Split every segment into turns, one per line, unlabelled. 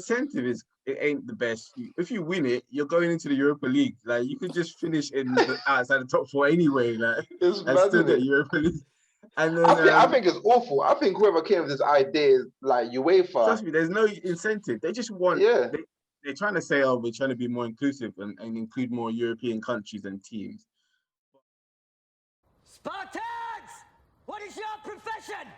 incentive is it ain't the best. If you win it, you're going into the Europa League. Like you could just finish in outside the top four anyway, like
It's
and
mad,
still
isn't
get
it?
Europa League. And then
I think it's awful. I think whoever came with this idea is like UEFA.
trust me, there's no incentive. They just want
Yeah.
they're trying to say, oh, we're trying to be more inclusive and include more European countries and teams.
Spartans! What is your profession?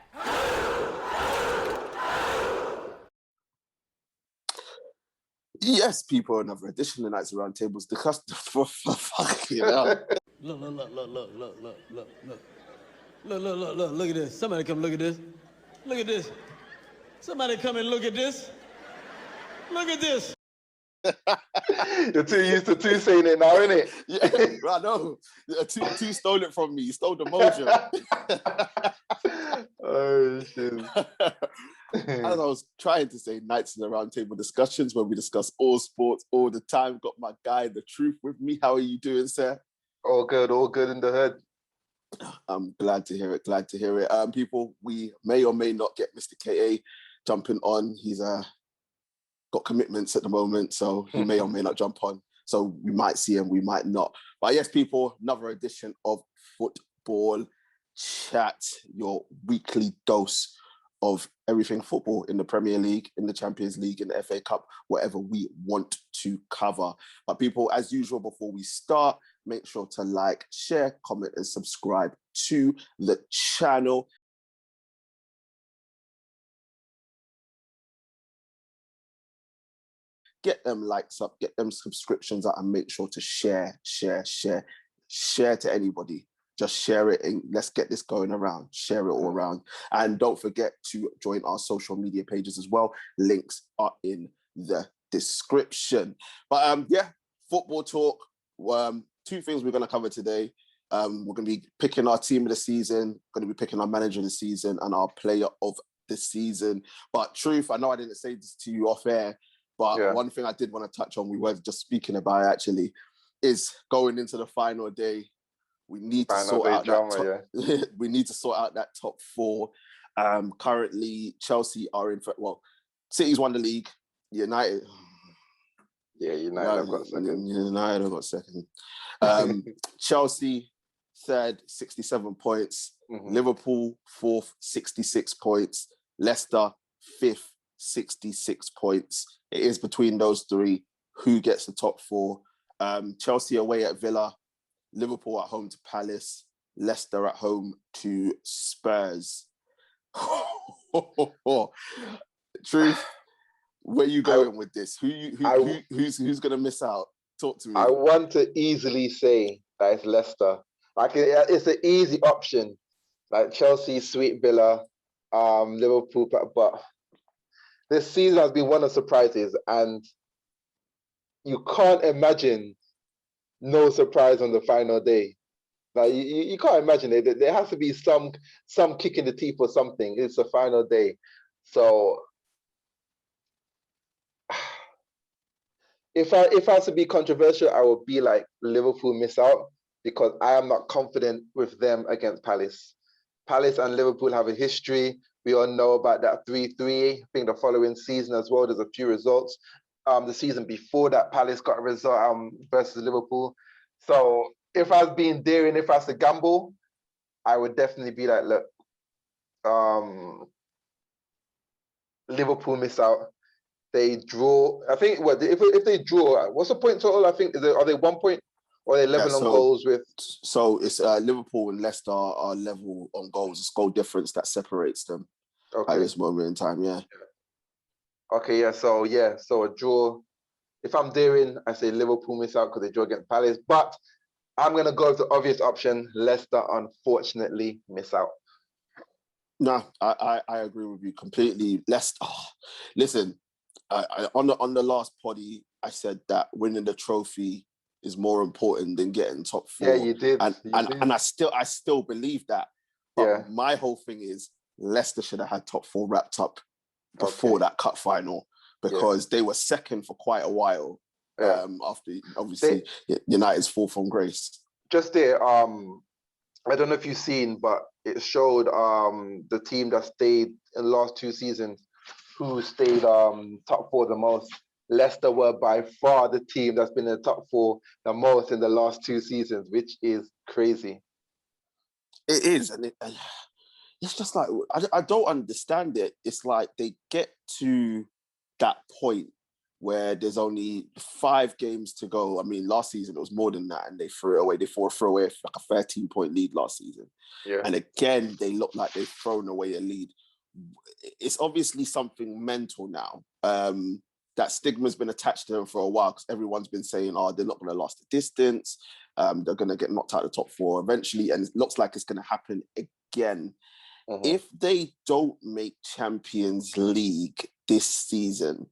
Yes, people, another edition of Knightz Roundtables. The custom for fucking hell.
Look at this. Somebody come look at this. Look at this. Somebody come and look at this. Look at this.
You're too used to two saying it now, innit?
Yeah, I know. Two stole it from me. He stole the mojo.
Oh, shit.
As I was trying to say, Knightz in the Roundtable discussions where we discuss all sports all the time. Got my guy, The Truth, with me. How are you doing, sir?
All good in the hood.
I'm glad to hear it. People, we may or may not get Mr. KA jumping on. He's got commitments at the moment, so he may or may not jump on. So we might see him, we might not. But yes, people, another edition of Football Chat, your weekly dose of everything football in the Premier League, in the Champions League, in the FA Cup, whatever we want to cover. But people, as usual, before we start, make sure to like, share, comment, and subscribe to the channel. Get them likes up, get them subscriptions up, and make sure to share to anybody. Just share it and let's get this going around. Share it all around. And don't forget to join our social media pages as well. Links are in the description. But football talk. Two things we're going to cover today. We're going to be picking our team of the season, going to be picking our manager of the season and our player of the season. But Truth, I know I didn't say this to you off air, but one thing I did want to touch on, we were just speaking about actually, is going into the final day. We need to sort out we need to sort out that top four. Currently, Chelsea are in. City's won the league. United.
Yeah, United have got second.
United have got second. Chelsea third, 67 points. Mm-hmm. Liverpool fourth, 66 points. Leicester fifth, 66 points. It is between those three who gets the top four. Chelsea away at Villa. Liverpool at home to Palace, Leicester at home to Spurs. Truth, where are you going with this? Who's going to miss out? Talk to me.
I want to easily say that it's Leicester. Like it's an easy option. Like Chelsea, sweet Villa, Liverpool, but this season has been one of surprises, and you can't imagine no surprise on the final day. Like you can't imagine it. There has to be some kick in the teeth or something. It's the final day. So if I was to be controversial, I would be like Liverpool miss out because I am not confident with them against Palace. Palace and Liverpool have a history. We all know about that 3-3. I think the following season as well, there's a few results. The season before that, Palace got a result versus Liverpool. So if I was being daring, if I was to gamble, I would definitely be like, look, Liverpool miss out. They draw. I think if they draw, what's the point total? I think are they 1 point or are they level on goals with?
So it's Liverpool and Leicester are level on goals. It's goal difference that separates them at this moment in time. Yeah.
Okay. So a draw. If I'm daring, I say Liverpool miss out because they draw against Palace. But I'm going to go with the obvious option. Leicester, unfortunately, miss out.
No, I agree with you completely. Leicester, listen, on the last poddy, I said that winning the trophy is more important than getting top four.
Yeah, you did.
And I still believe that. But my whole thing is Leicester should have had top four wrapped up before that cup final. Because they were second for quite a while after, obviously, United's fall from grace.
Just there, I don't know if you've seen, but it showed the team that stayed in the last two seasons who stayed top four the most. Leicester were by far the team that's been in the top four the most in the last 2 seasons, which is crazy.
It is, and it's just like, I don't understand it. It's like they get to that point where there's only 5 games to go. I mean, last season it was more than that, and they threw it away. They threw away like a 13-point lead last season.
Yeah.
And again, they look like they've thrown away a lead. It's obviously something mental now. That stigma's been attached to them for a while because everyone's been saying, oh, they're not going to last the distance. They're going to get knocked out of the top 4 eventually. And it looks like it's going to happen again. If they don't make Champions League this season,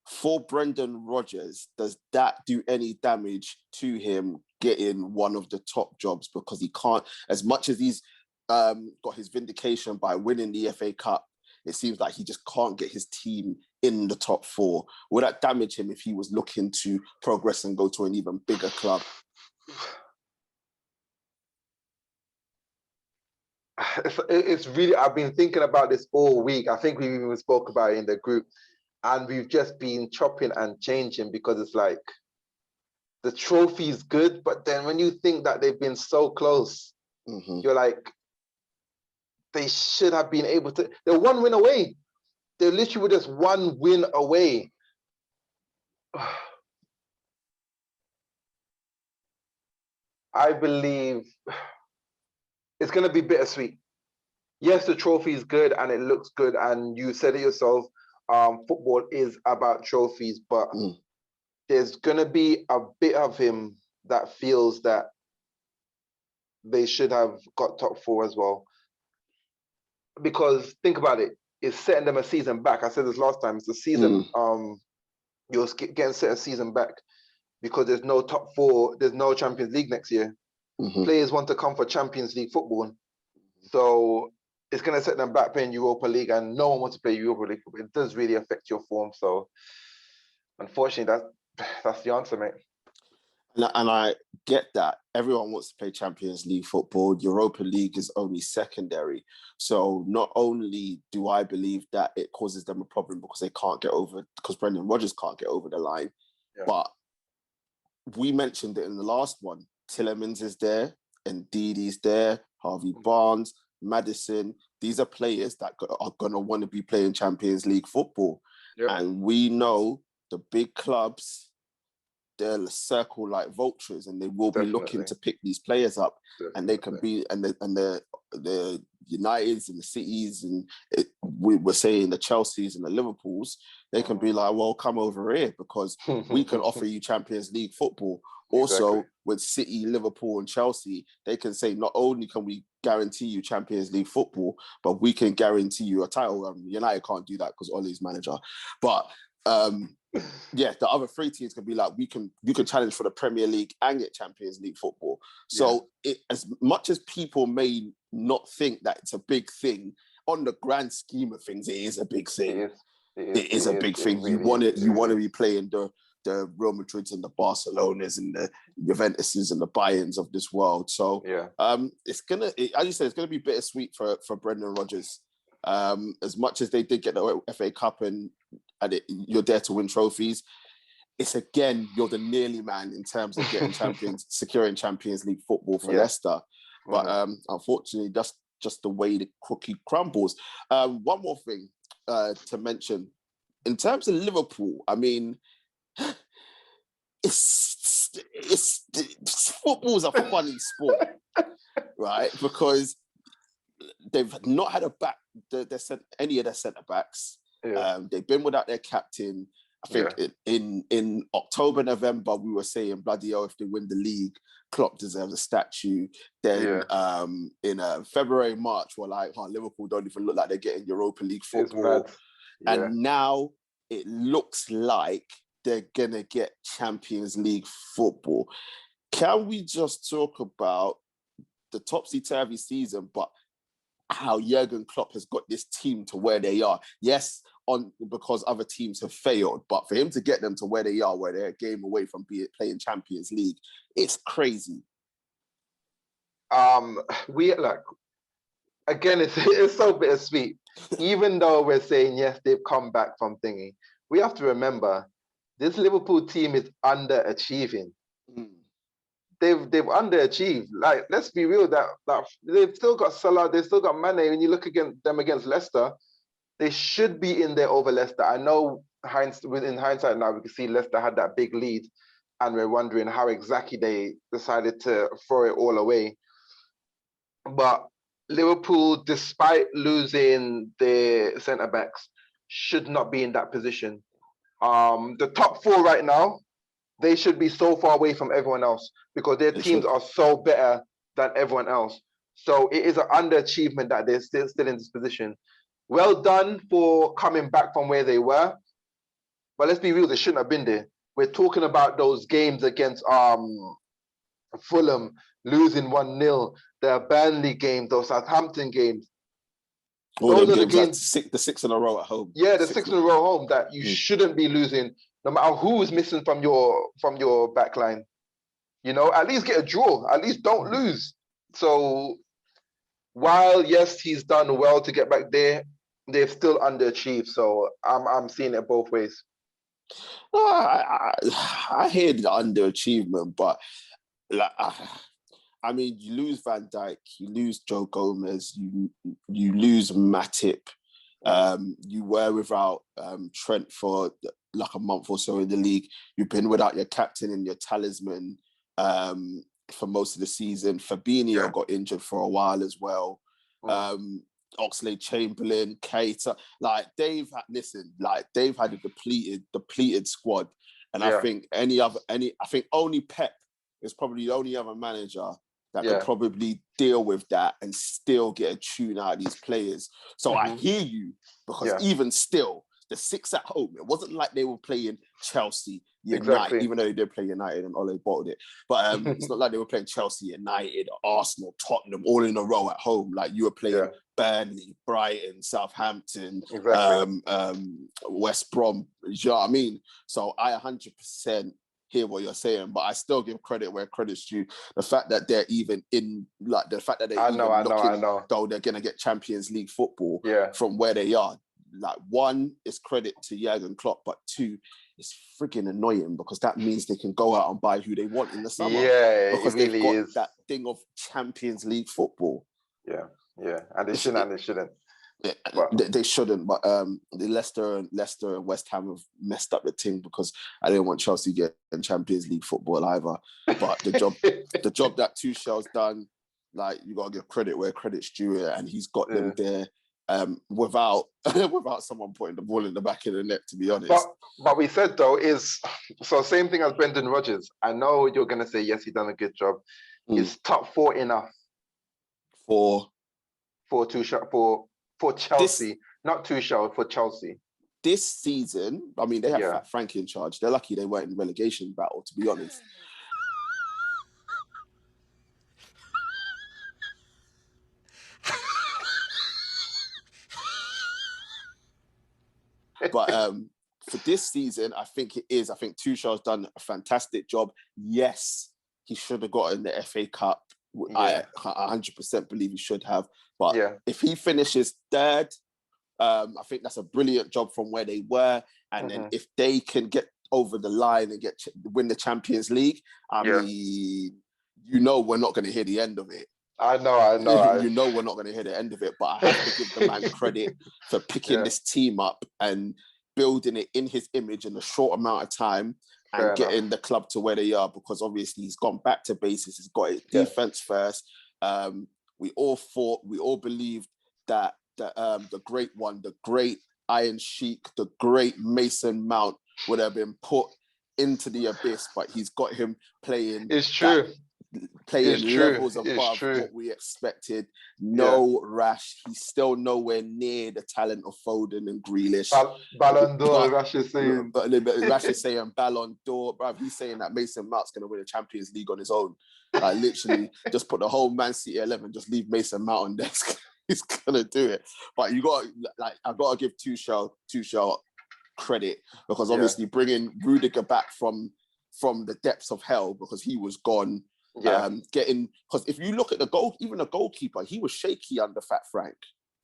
for Brendan Rodgers, does that do any damage to him getting one of the top jobs? Because he can't, as much as he's got his vindication by winning the FA Cup, it seems like he just can't get his team in the top 4. Would that damage him if he was looking to progress and go to an even bigger club?
It's really, I've been thinking about this all week. I think we even spoke about it in the group, and we've just been chopping and changing because it's like the trophy is good, but then when you think that they've been so close, you're like, they should have been able to. They're 1 win away. They literally were just 1 win away. I believe it's going to be bittersweet. Yes, the trophy is good and it looks good, and you said it yourself, football is about trophies, but there's going to be a bit of him that feels that they should have got top 4 as well. Because think about it, it's setting them a season back. I said this last time, it's a season, you're getting set a season back because there's no top 4, there's no Champions League next year. Players want to come for Champions League football. So it's going to set them back playing Europa League, and no one wants to play Europa League. It does really affect your form. So unfortunately, that's the answer, mate.
And I get that. Everyone wants to play Champions League football. Europa League is only secondary. So not only do I believe that it causes them a problem because they can't get over, because Brendan Rodgers can't get over the line, but we mentioned it in the last one. Tillemans is there, Ndidi's there, Harvey Barnes, Maddison. These are players that are going to want to be playing Champions League football. And we know the big clubs, they'll circle like vultures, and they will be looking to pick these players up. And they can be, and the Knightz and the Cities, and we were saying the Chelseas and the Liverpools, they can be like, well, come over here because we can offer you Champions League football. Also, with City, Liverpool, and Chelsea, they can say, not only can we guarantee you Champions League football, but we can guarantee you a title. United can't do that because Ole's manager. But the other 3 teams can be like, you can challenge for the Premier League and get Champions League football. So as much as people may not think that it's a big thing, on the grand scheme of things, it is a big thing. It is a big thing. You want to be playing the Real Madrids and the Barcelonas and the Juventuses and the Bayerns of this world. So it's gonna, as you said, it's gonna be bittersweet for Brendan Rodgers. As much as they did get the FA Cup and you're there to win trophies, it's again, you're the nearly man in terms of getting securing Champions League football for Leicester. But unfortunately, that's just the way the cookie crumbles. One more thing to mention. In terms of Liverpool, I mean, it's football's a funny sport, right? Because they've not had any of their centre backs. They've been without their captain. I think in October, November, we were saying, bloody hell, if they win the league, Klopp deserves a statue. Then in February, March, we're like, Liverpool don't even look like they're getting Europa League football. And now it looks like they're going to get Champions League football. Can we just talk about the topsy-turvy season, but how Jurgen Klopp has got this team to where they are? Yes, because other teams have failed, but for him to get them to where they are, where they're a game away from playing Champions League, it's crazy.
Again, it's so bittersweet even though we're saying, yes, they've come back from thingy, we have to remember this Liverpool team is underachieving.
Mm.
They've underachieved. Like, let's be real, that they've still got Salah, they've still got Mane. When you look against them against Leicester, they should be in there over Leicester. I know in hindsight now, we can see Leicester had that big lead, and we're wondering how exactly they decided to throw it all away. But Liverpool, despite losing their centre-backs, should not be in that position. The top four right now, they should be so far away from everyone else because their teams are so better than everyone else. So it is an underachievement that they're still in this position. Well done for coming back from where they were. But let's be real, they shouldn't have been there. We're talking about those games against Fulham, losing 1-0, the Burnley games, those Southampton games.
All
Those
the
are the
games,
games,
the 6 in a row at home.
yeah, the six in a row home that you shouldn't be losing, no matter who is missing from your back line. You know, at least get a draw. At least don't lose. So while yes, he's done well to get back there, they've still underachieved. So I'm seeing it both ways.
I hear the underachievement, but like, I mean, you lose Van Dijk, you lose Joe Gomez, you lose Matip. You were without Trent for like a month or so in the league. You've been without your captain and your talisman for most of the season. Fabinho got injured for a while as well. Oxlade-Chamberlain, Keita, like they've had a depleted squad, and I think I think only Pep is probably the only other manager that could probably deal with that and still get a tune out of these players. So I hear you, because even still, the 6 at home, it wasn't like they were playing Chelsea, United, even though they did play United and Ole bottled it. But it's not like they were playing Chelsea, United, Arsenal, Tottenham, all in a row at home. Like you were playing Burnley, Brighton, Southampton, West Brom. You know what I mean? So I 100% hear what you're saying, but I still give credit where credit's due. The fact that they're even in, like the fact that they're though they're gonna get Champions League football from where they are. Like, one, is credit to Jurgen Klopp, but 2, it's freaking annoying because that means they can go out and buy who they want in the summer.
Yeah,
because
it really
they've got
is
that thing of Champions League football.
Yeah, and they shouldn't.
They shouldn't, but the Leicester and West Ham have messed up the thing because I didn't want Chelsea getting Champions League football either. But the job that Tuchel's done, like, you gotta give credit where credit's due, and he's got them there without someone putting the ball in the back of the net, to be honest.
But we said though is, so same thing as Brendan Rodgers. I know you're gonna say yes, he's done a good job. Is top 4 enough for Chelsea? Not Tuchel, for Chelsea.
This season, I mean, they have Fat Frank in charge. They're lucky they weren't in relegation battle, to be honest. But for this season, I think it is. I think Tuchel's done a fantastic job. Yes, he should have gotten the FA Cup. I 100% believe he should have. But if he finishes third, I think that's a brilliant job from where they were. And then if they can get over the line and win the Champions League, I mean, we're not going to hear the end of it.
I know.
We're not going to hear the end of it, but I have to give the man credit for picking this team up and building it in his image in a short amount of time and getting the club to where they are, because obviously he's gone back to basics. He's got his defense first. We all believed that the great Iron Sheik, the great Mason Mount would have been put into the abyss, but he's got him playing.
It's true.
Levels above what we expected. Rash. He's still nowhere near the talent of Foden and Grealish.
Ballon d'Or, Rash is saying.
Rash is saying Ballon d'Or. Bruv, he's saying that Mason Mount's going to win the Champions League on his own. Like, literally, just put the whole Man City 11, just leave Mason Mount on desk. He's going to do it. But I got to give Tuchel credit, because obviously bringing Rudiger back from the depths of hell, because he was gone. Because if you look at the goal, even the goalkeeper, he was shaky under Fat Frank.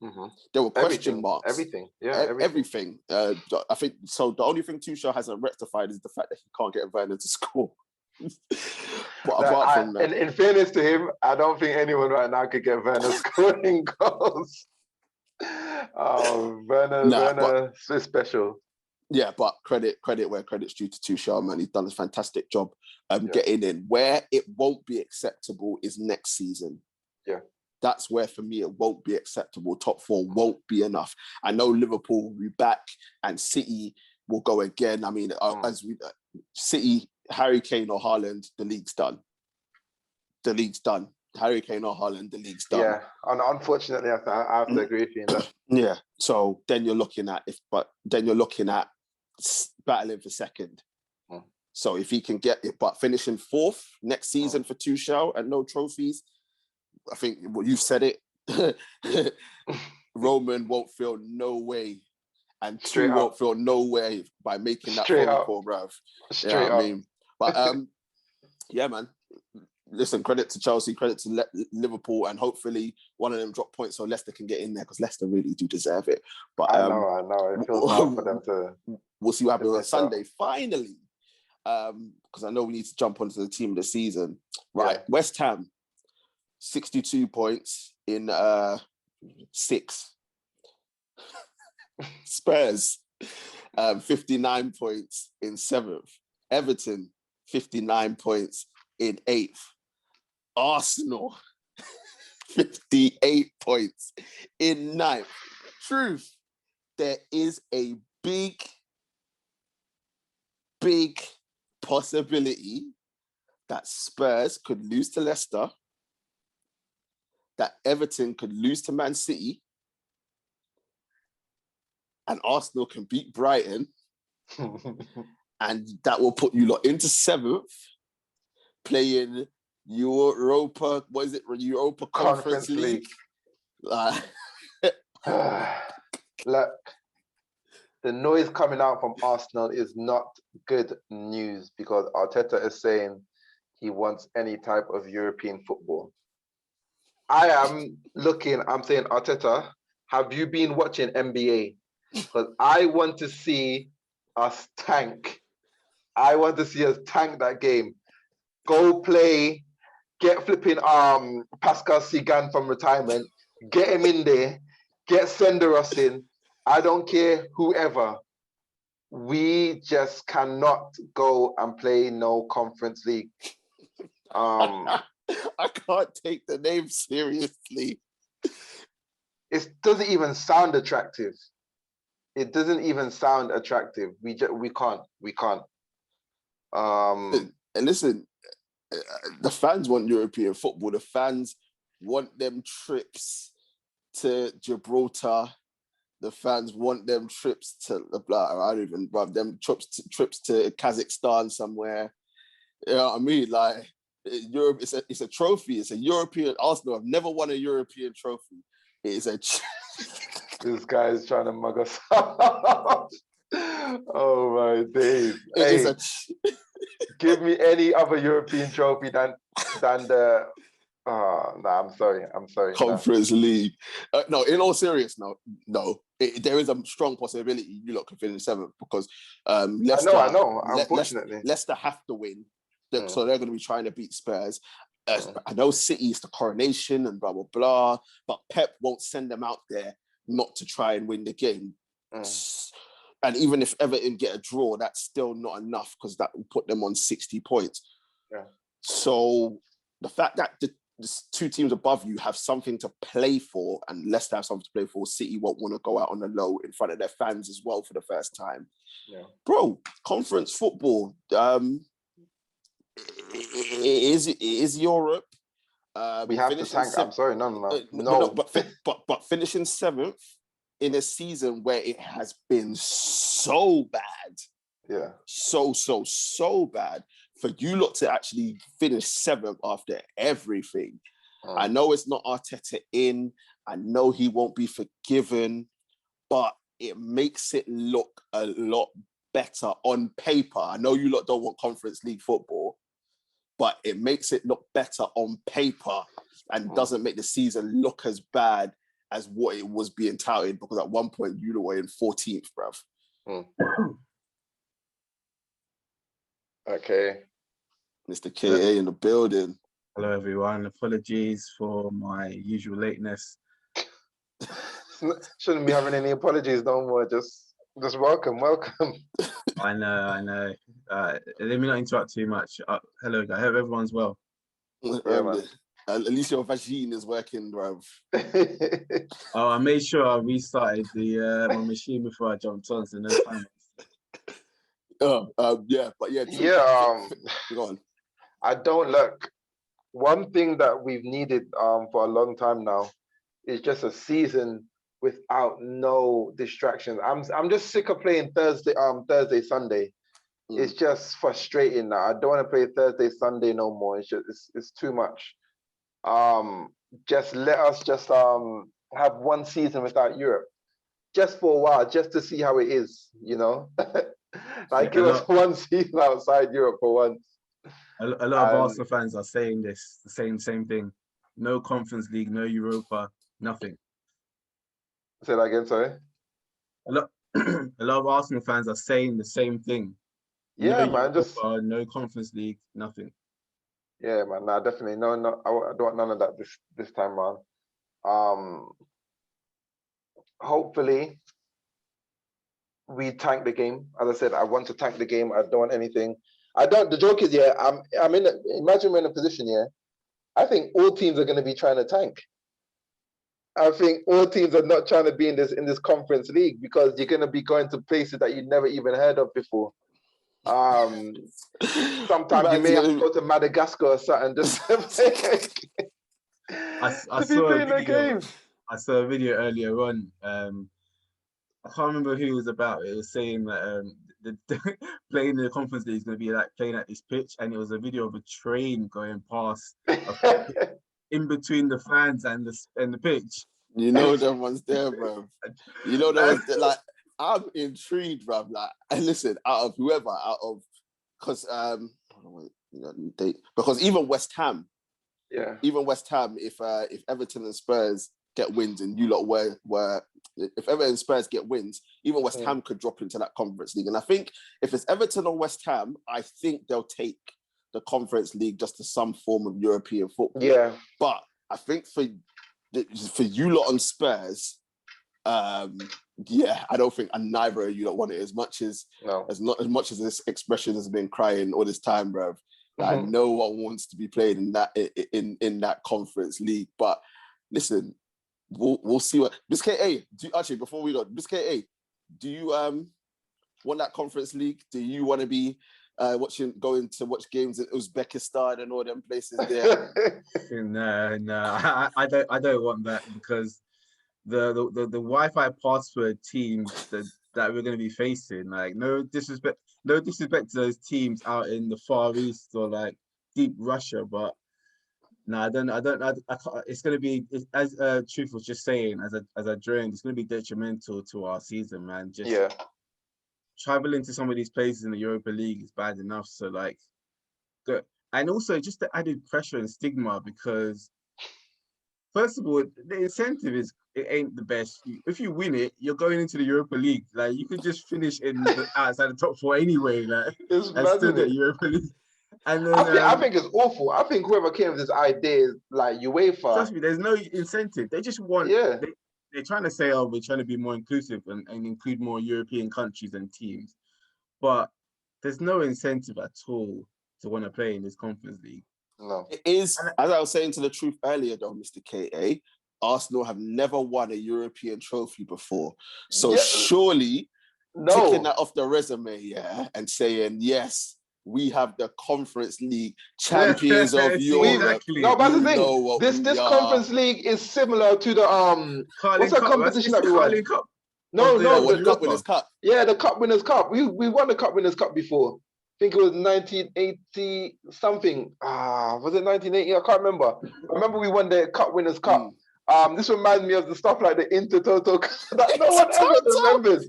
There were question
Everything,
marks.
everything. Yeah,
Everything. I think so. The only thing Tuchel hasn't rectified is the fact that he can't get Werner to score. But apart from that,
in fairness to him, I don't think anyone right now could get Werner scoring goals. Werner is special.
Yeah, but credit where credit's due to Tuchel, man. He's done a fantastic job getting in. Where it won't be acceptable is next season.
Yeah.
That's where, for me, it won't be acceptable. Top four won't be enough. I know Liverpool will be back and City will go again. I mean, City, Harry Kane or Haaland, the league's done. The league's done. Harry Kane or Haaland, the league's done.
Yeah, and unfortunately, I have to agree with you in that.
Yeah, so then you're looking at battling for second. So if he can get it, but finishing fourth next season for Tuchel and no trophies, I think you've said it. Roman won't feel no way, and Straight won't up. Feel no way by making that phone call, bruv.
Straight up.
I mean, but yeah, man. Listen, credit to Chelsea, credit to Liverpool, and hopefully one of them drop points so Leicester can get in there because Leicester really do deserve it. But
I know. It feels hard for them to.
We'll see what happens on Sunday. Finally, because I know we need to jump onto the team of the season. Right, West Ham, 62 points in 6. Spurs, 59 points in 7th. Everton, 59 points in 8th. Arsenal, 58 points in 9th. Truth, there is a big possibility that Spurs could lose to Leicester, that Everton could lose to Man City, and Arsenal can beat Brighton, and that will put you lot into 7th, playing Europa Conference League.
Look, the noise coming out from Arsenal is not good news because Arteta is saying he wants any type of European football. I'm saying, Arteta, have you been watching NBA? Because I want to see us tank. I want to see us tank that game. Go play, get flipping Pascal Sigan from retirement, get him in there, get Senderos in. I don't care whoever. We just cannot go and play no Conference League.
I can't take the name seriously.
It doesn't even sound attractive. It doesn't even sound attractive. We can't.
And listen, the fans want European football. The fans want them trips to Gibraltar. The fans want them trips to trips to Kazakhstan somewhere. You know what I mean? Like Europe, it's a trophy. It's a European. Arsenal have never won a European trophy. It's a.
This guy is trying to mug us up. Oh my days! Hey, give me any other European trophy than the. Oh, no, I'm sorry.
Conference League. No, in all seriousness, no. There is a strong possibility you lot can finish 7th because Leicester.
I know. Unfortunately,
Leicester have to win, so they're going to be trying to beat Spurs. I know City is the coronation and blah blah blah, but Pep won't send them out there not to try and win the game. And even if Everton get a draw, that's still not enough because that will put them on 60 points.
Yeah.
So the fact that the 2 teams above you have something to play for and Leicester have something to play for, City won't want to go out on the low in front of their fans as well for the first time.
Yeah.
Bro, conference football, it is Europe.
We have to tank. I'm sorry, no.
But finishing 7th in a season where it has been so bad.
Yeah.
So bad. For you lot to actually finish 7th after everything. I know it's not Arteta in. I know he won't be forgiven, but it makes it look a lot better on paper. I know you lot don't want Conference League football, but it makes it look better on paper and doesn't make the season look as bad as what it was being touted, because at one point you were in 14th, bruv.
Okay.
Mr. KA in the building.
Hello, everyone. Apologies for my usual lateness.
Shouldn't be having any apologies no more. Just welcome.
I know. Let me not interrupt too much. Hello, guys. I hope everyone's well.
Yeah, man.
At least your vagine is working, bruv.
Oh, I made sure I restarted the my machine before I jumped on, so no time.
Go on.
I don't look. One thing that we've needed for a long time now is just a season without no distractions. I'm just sick of playing Thursday, Sunday. It's just frustrating now. I don't want to play Thursday, Sunday no more. It's too much. Just let us have one season without Europe, just for a while, just to see how it is, you know. Give us one season outside Europe for once.
A lot of Arsenal fans are saying this, the same thing. No Conference League, no Europa, nothing.
Say that again, sorry.
A lot of Arsenal fans are saying the same thing.
Yeah,
no
man.
Europa, no Conference League, nothing.
Yeah, man. Nah, definitely. No. I don't want none of that this time, man. Hopefully, we tank the game. As I said, I want to tank the game. I don't want anything. The joke is, imagine we're in a position, I think all teams are going to be trying to tank. I think all teams are not trying to be in this conference league, because you're going to be going to places that you've never even heard of before. Sometimes you may have to go to Madagascar or something just
I saw a video earlier on. I can't remember who it was about. It was saying that playing in the Conference League is going to be like playing at this pitch, and it was a video of a train going past in between the fans and the pitch.
You know that one's there, bro. You know that one's there. Like, I'm intrigued, bro. Like, and listen, because even West Ham, if Everton and Spurs get wins and you lot if Everton and Spurs get wins, even West Ham could drop into that Conference League. And I think if it's Everton or West Ham, I think they'll take the Conference League just to some form of European football. Yeah. But I think for you lot on Spurs, I don't think, and neither of you lot want it as much as this expression has been crying all this time, bruv. Like, no one wants to be played in that Conference League. But listen, we'll see what BizKA. Before we go, BizKA, do you want that Conference League? Do you want to be going to watch games in Uzbekistan and all them places there?
No, I don't want that, because the Wi-Fi password teams that we're going to be facing, like, no disrespect to those teams out in the Far East or like deep Russia, but no, I can't. It's going to be, as Truth was just saying, as I joined, it's going to be detrimental to our season, man. Traveling to some of these places in the Europa League is bad enough. So like, and also just the added pressure and stigma, because first of all, the incentive is, it ain't the best. If you win it, you're going into the Europa League. Like, you could just finish outside the top four anyway, like, and still get Europa League. And then,
I think it's awful. I think whoever came with this idea is like UEFA.
Trust me, there's no incentive. They just want. Yeah. They're trying to say, oh, we're trying to be more inclusive and include more European countries and teams, but there's no incentive at all to want to play in this Conference League.
No,
it is. As I was saying to the Truth earlier, though, Mr. KA, Arsenal have never won a European trophy before, so surely taking that off the resume, and saying yes, we have the Conference League champions of Europe.
Exactly.
No, but the thing, this Conference League is similar to the what's that competition that we won?
The Cup Winners' Cup.
Yeah, the Cup Winners' Cup. We won the Cup Winners' Cup before. I think it was 1980 something. Was it 1980? I can't remember. I remember we won the Cup Winners' Cup. This reminds me of the stuff like the Intertoto that no one ever remembers.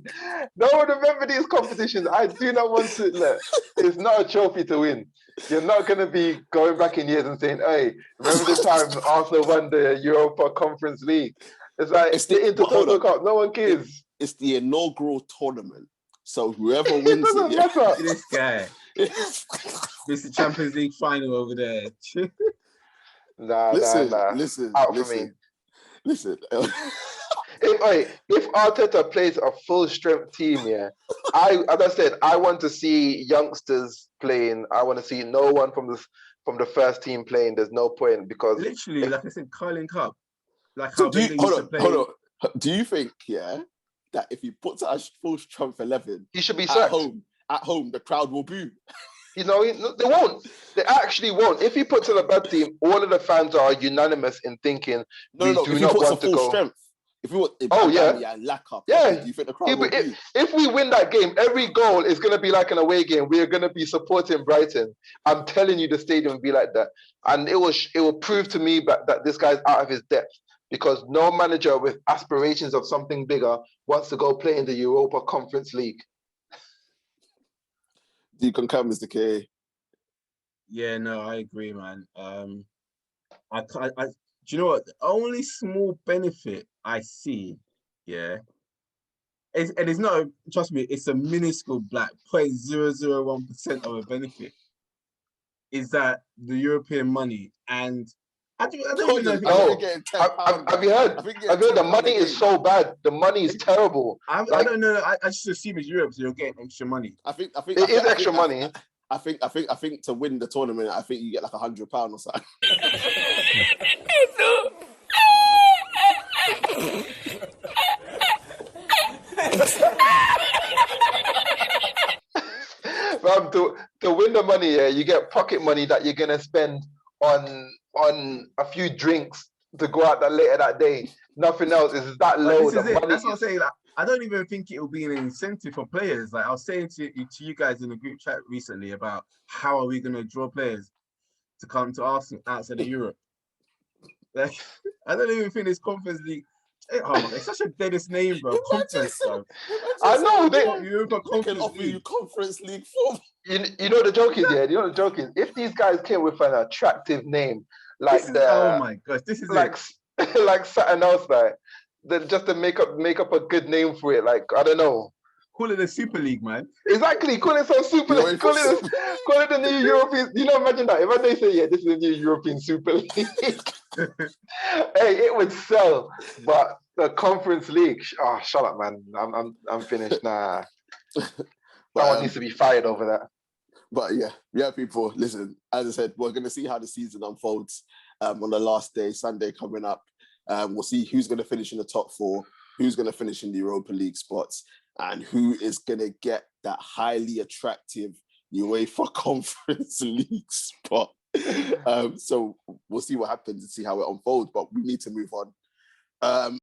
No one remembers these competitions. I do not want to. Look, it's not a trophy to win. You're not going to be going back in years and saying, "Hey, remember the time Arsenal won the Europa Conference League?" It's like
It's the-
the Intertoto Cup. No one cares.
It's the inaugural tournament. So whoever
It
wins
doesn't
it,
matter.
This guy, Mr. Champions League final over there.
Nah.
listen.
Out for me.
Listen.
If Arteta plays a full strength team, yeah, as I said, I want to see youngsters playing. I want to see no one from the first team playing. There's no point because
Literally, like I said, Carling Cup. Like
So
how Wenger used to play.
hold on. Do you think, that if he puts out a full strength 11,
he should be
at
sacked.
home, the crowd will boo?
You know, they won't. They actually won't. If he puts in a bad team, all of the fans are unanimous in thinking
No. If he puts a full strength, if you want, and lack up, do you think the crowd will boo?
If we win that game, every goal is going to be like an away game. We are going to be supporting Brighton. I'm telling you, the stadium will be like that, and it will prove to me that this guy's out of his depth. Because no manager with aspirations of something bigger wants to go play in the Europa Conference League.
Do you concur, Mr. K?
Yeah, no, I agree, man. Do you know what? The only small benefit I see, and it's not. Trust me, it's a minuscule 0.001% of a benefit. Is that the European money and. I don't even know if
have you heard? Have you heard the money is so bad? The money is terrible.
I don't know. I just assume it's Europe, so you're getting extra money.
I think
it is extra money.
I think to win the tournament, I think you get like £100 or something.
To win the money, you get pocket money that you're gonna spend on a few drinks to go out later that day. Nothing else. Is that low.
That's what I'm saying. Like, I don't even think it will be an incentive for players. Like I was saying to you guys in the group chat recently about how are we going to draw players to come to Arsenal outside of Europe. Like, I don't even think this Conference League. It's such a deadest name, bro. Conference, bro.
I know
they can offer you Conference League form.
You know the joke is, You know the joke is, if these guys came with an attractive name,
oh my gosh, this is
like something else, just to make up a good name for it. Like I don't know.
Call it the Super League, man.
Exactly. Call it some Super League. Call it the new European. You know, imagine that. If they say, this is the new European Super League. Hey, it would sell. But the Conference League, shut up, man. I'm finished. Nah. Someone needs to be fired over that.
But yeah, people, listen, as I said, we're going to see how the season unfolds on the last day, Sunday coming up. We'll see who's going to finish in the top 4, who's going to finish in the Europa League spots, and who is going to get that highly attractive UEFA Conference League spot. So we'll see what happens and see how it unfolds, but we need to move on.